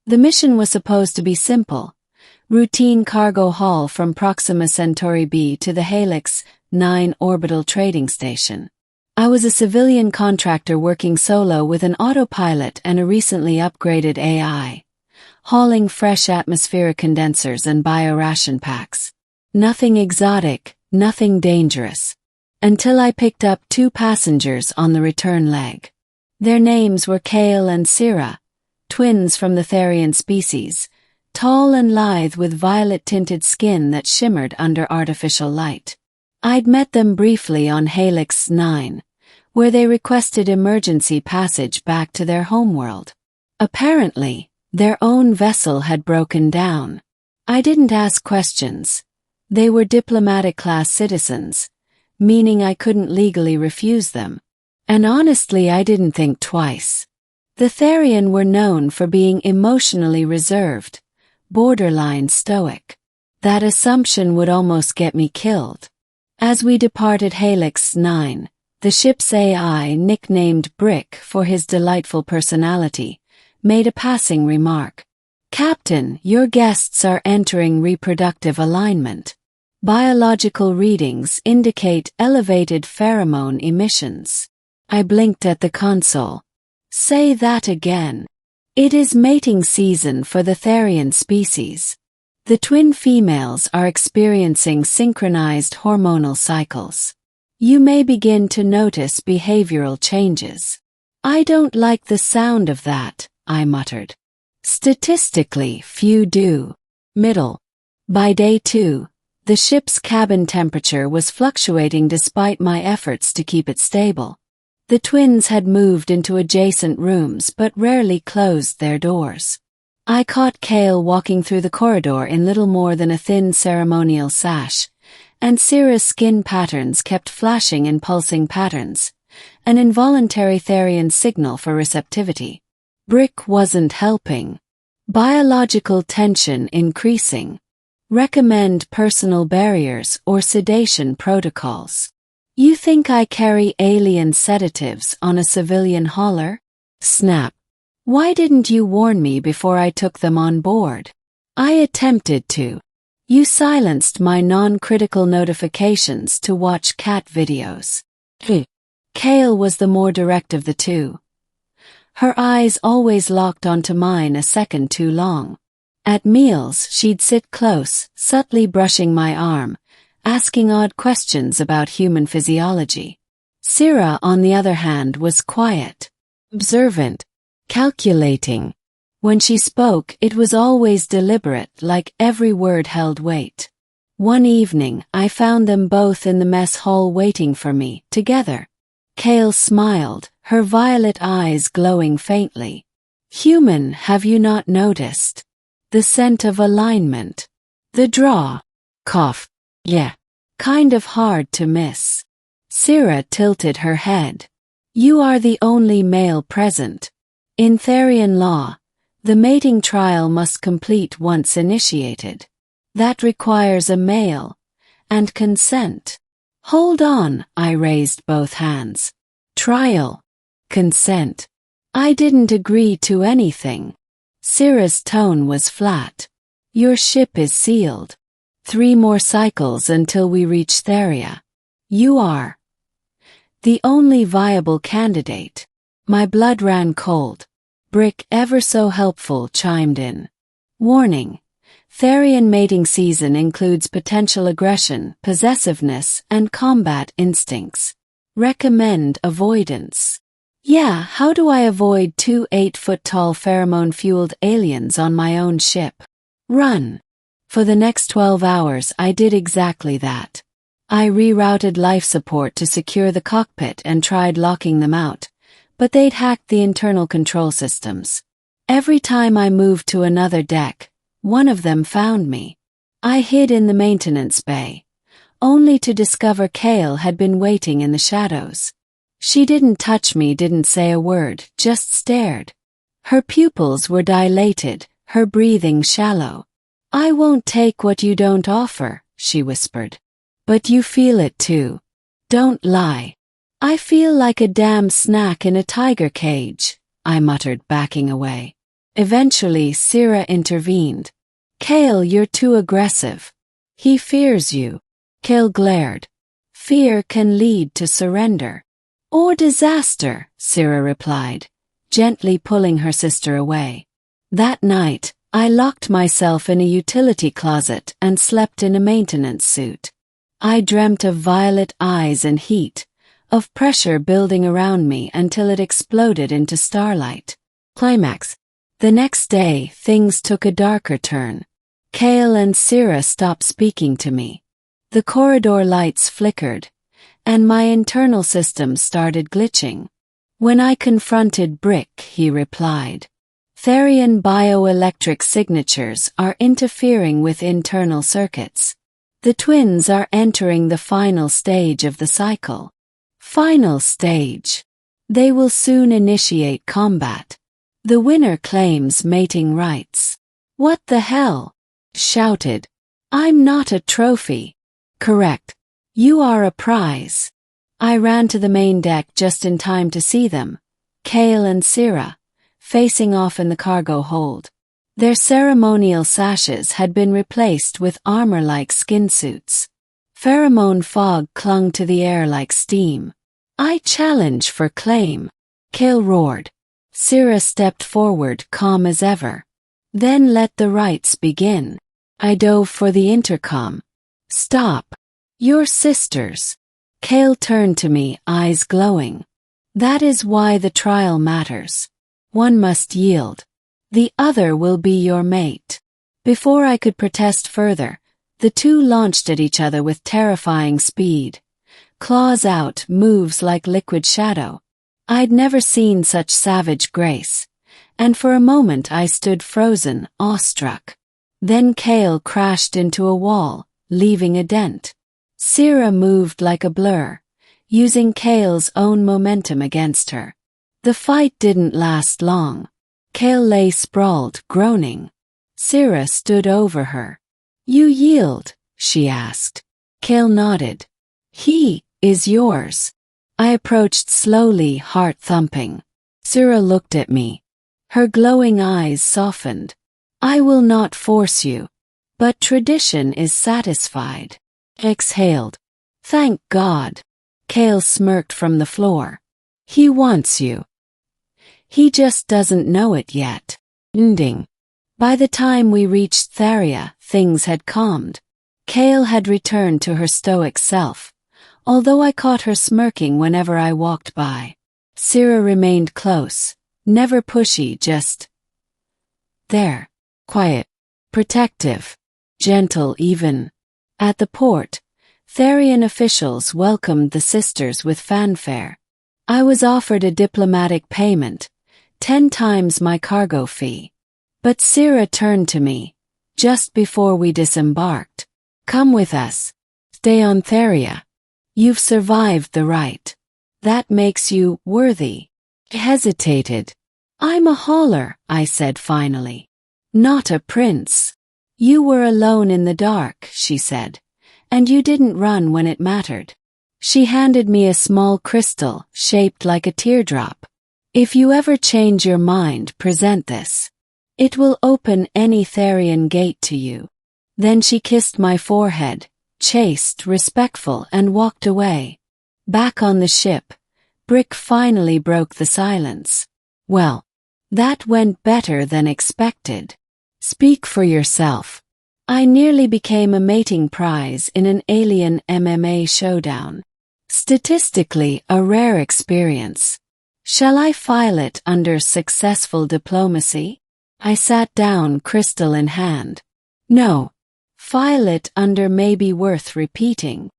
The mission was supposed to be simple. Routine cargo haul from Proxima Centauri b to the Helix 9 orbital trading station. I was a civilian contractor working solo with an autopilot and a recently upgraded AI, hauling fresh atmospheric condensers and bioration packs. Nothing exotic, nothing dangerous. Until I picked up 2 passengers on the return leg. Their names were Kale and Sira, twins from the Therian species, tall and lithe with violet-tinted skin that shimmered under artificial light. I'd met them briefly on Helix 9, where they requested emergency passage back to their homeworld. Apparently, their own vessel had broken down. I didn't ask questions. They were diplomatic-class citizens, meaning I couldn't legally refuse them. And honestly, I didn't think twice. The Therian were known for being emotionally reserved, borderline stoic. That assumption would almost get me killed. As we departed Helix 9, the ship's AI, nicknamed Brick for his delightful personality, made a passing remark. "Captain, your guests are entering reproductive alignment. Biological readings indicate elevated pheromone emissions." I blinked at the console. "Say that again." "It is mating season for the Therian species. The twin females are experiencing synchronized hormonal cycles. You may begin to notice behavioral changes." "I don't like the sound of that," I muttered. "Statistically, few do." Middle. By day 2, the ship's cabin temperature was fluctuating despite my efforts to keep it stable. The twins had moved into adjacent rooms but rarely closed their doors. I caught Kale walking through the corridor in little more than a thin ceremonial sash, and Sira's skin patterns kept flashing in pulsing patterns, an involuntary Therian signal for receptivity. Brick wasn't helping. Biological tension increasing. Recommend personal barriers or sedation protocols. "You think I carry alien sedatives on a civilian hauler?" Snap. "Why didn't you warn me before I took them on board?" "I attempted to. You silenced my non-critical notifications to watch cat videos." Kale was the more direct of the two. Her eyes always locked onto mine a second too long. At meals, she'd sit close, subtly brushing my arm, asking odd questions about human physiology. Sira, on the other hand, was quiet, observant, calculating. When she spoke, it was always deliberate, like every word held weight. One evening, I found them both in the mess hall waiting for me, together. Kale smiled, her violet eyes glowing faintly. "Human, have you not noticed? The scent of alignment. The draw. Cough. Yeah. Kind of hard to miss." Sira tilted her head. "You are the only male present. In Therian law, the mating trial must complete once initiated. That requires a male, and consent." "Hold on," I raised both hands. "Trial. Consent. I didn't agree to anything." Sira's tone was flat. "Your ship is sealed. 3 more cycles until we reach Theria. You are the only viable candidate." My blood ran cold. Brick, ever so helpful, chimed in. "Warning. Therian mating season includes potential aggression, possessiveness, and combat instincts. Recommend avoidance." "Yeah, how do I avoid 2 8-foot-tall pheromone-fueled aliens on my own ship?" "Run." For the next 12 hours I did exactly that. I rerouted life support to secure the cockpit and tried locking them out, but they'd hacked the internal control systems. Every time I moved to another deck, one of them found me. I hid in the maintenance bay, only to discover Kale had been waiting in the shadows. She didn't touch me, didn't say a word, just stared. Her pupils were dilated, her breathing shallow. "I won't take what you don't offer," she whispered. "But you feel it too. Don't lie." "I feel like a damn snack in a tiger cage," I muttered, backing away. Eventually, Sira intervened. Kale, you're too aggressive. He fears you. Kale glared. Fear can lead to surrender. Or disaster, Sira replied, gently pulling her sister away. That night, I locked myself in a utility closet and slept in a maintenance suit. I dreamt of violet eyes and heat, of pressure building around me until it exploded into starlight. Climax. The next day, things took a darker turn. Kale and Sira stopped speaking to me. The corridor lights flickered, and my internal system started glitching. When I confronted Brick, he replied, Therian bioelectric signatures are interfering with internal circuits. The twins are entering the final stage of the cycle. Final stage. They will soon initiate combat. The winner claims mating rights. What the hell? Shouted. I'm not a trophy. Correct. You are a prize. I ran to the main deck just in time to see them, Kale and Sira, facing off in the cargo hold. Their ceremonial sashes had been replaced with armor-like skin suits. Pheromone fog clung to the air like steam. I challenge for claim. Kale roared. Sira stepped forward, calm as ever. Then let the rites begin. I dove for the intercom. Stop. Your sisters. Kale turned to me, eyes glowing. That is why the trial matters. One must yield. The other will be your mate. Before I could protest further, the two launched at each other with terrifying speed. Claws out, moves like liquid shadow. I'd never seen such savage grace, and for a moment I stood frozen, awestruck. Then Kale crashed into a wall, leaving a dent. Sira moved like a blur, using Kale's own momentum against her. The fight didn't last long. Kale lay sprawled, groaning. Sira stood over her. You yield, she asked. Kale nodded. He is yours. I approached slowly, heart thumping. Sira looked at me. Her glowing eyes softened. I will not force you. But tradition is satisfied. Exhaled. Thank God. Kale smirked from the floor. He wants you. He just doesn't know it yet. Ending. By the time we reached Theria, things had calmed. Kale had returned to her stoic self, although I caught her smirking whenever I walked by. Sira remained close, never pushy, just there. Quiet. Protective. Gentle even. At the port, Therian officials welcomed the sisters with fanfare. I was offered a diplomatic payment, 10 times my cargo fee. But Sira turned to me, just before we disembarked. Come with us. Stay on Theria. You've survived the rite. That makes you worthy. I hesitated. I'm a hauler, I said finally. Not a prince. You were alone in the dark, she said, and you didn't run when it mattered. She handed me a small crystal shaped like a teardrop. If you ever change your mind, present this. It will open any Therian gate to you. Then she kissed my forehead, chaste, respectful, and walked away. Back on the ship, Brick finally broke the silence. Well, that went better than expected. Speak for yourself. I nearly became a mating prize in an alien MMA showdown. Statistically, a rare experience. Shall I file it under successful diplomacy? I sat down, crystal in hand. No. File it under maybe worth repeating.